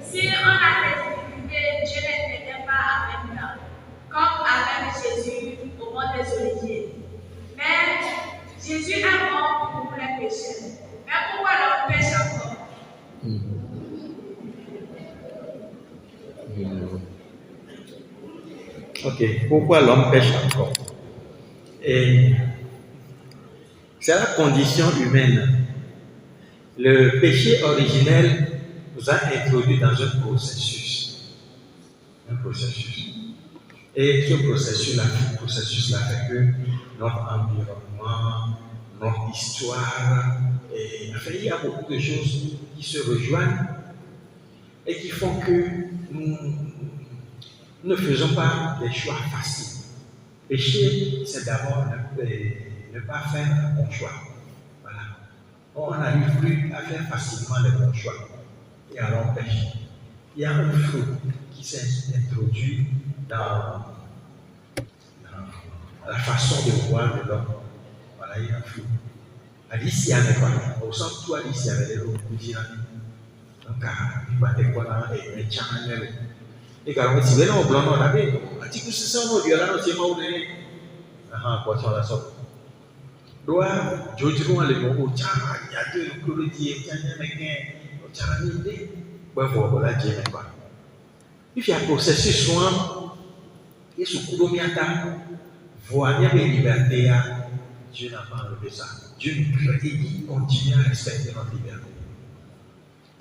si on a des difficultés, Dieu n'était pas avec nous, comme avec Jésus au mont des Oliviers. Mais Jésus est mort pour les péchés. Mais pourquoi l'on pêche encore? Ok, pourquoi l'homme pêche encore? Et c'est la condition humaine. Le péché originel nous a introduit dans un processus. Et ce processus-là fait que notre environnement, notre histoire, il y a beaucoup de choses qui se rejoignent et qui font que nous ne faisons pas des choix faciles. Pécher, c'est d'abord ne pas faire un bon choix. Voilà. On n'arrive plus à faire facilement les bons choix. Et alors on pêche. Il y a un fruit qui s'est introduit dans la façon de voir de l'homme. Voilà, il y a un fruit. Alice y avait quoi? Au centre, toi, Alice y avait des autres coups. Donc, il va te voir et channel. Et quand on dit, non, blanc, on a bien. On dit que c'est ça, on dit, là, c'est moi, on est. Ah, quoi, ça, la sorte. Doa, jojo le mo chama ya de ko di e kanya meke o chama ni de ba vo la je me ba if ya processus soin e su kudo miata vo anya be liberté ya Dieu n'a pas enlevé ça. Dieu nous crée et il continue à respecter notre liberté.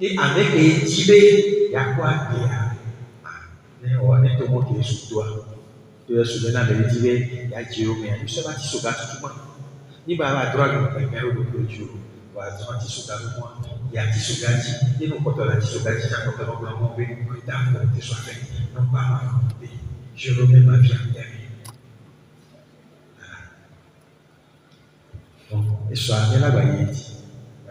Et avec les tibés, il y a quoi? Il y a tout le monde qui est sous toi. Tu es sous le nom de tibés, il y a Dieu, mais il se bâtit sur gâteau tout le monde. Il va avoir droit de faire le Dieu. Il va avoir droit de faire il y a Tissou Gati, et nous, quand on a Tissou Gati, quand on a mon béni, que ta volonté soit faite, non pas ma volonté. Je remets ma vie en terre. Donc, et soit bien là-bas, il dit,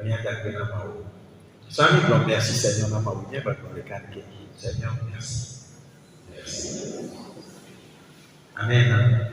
il y a un gars qui n'a pas eu. Ça me dit, merci Seigneur, n'a pas eu bien, parce qu'on le calque. Seigneur, merci. Merci. Amen.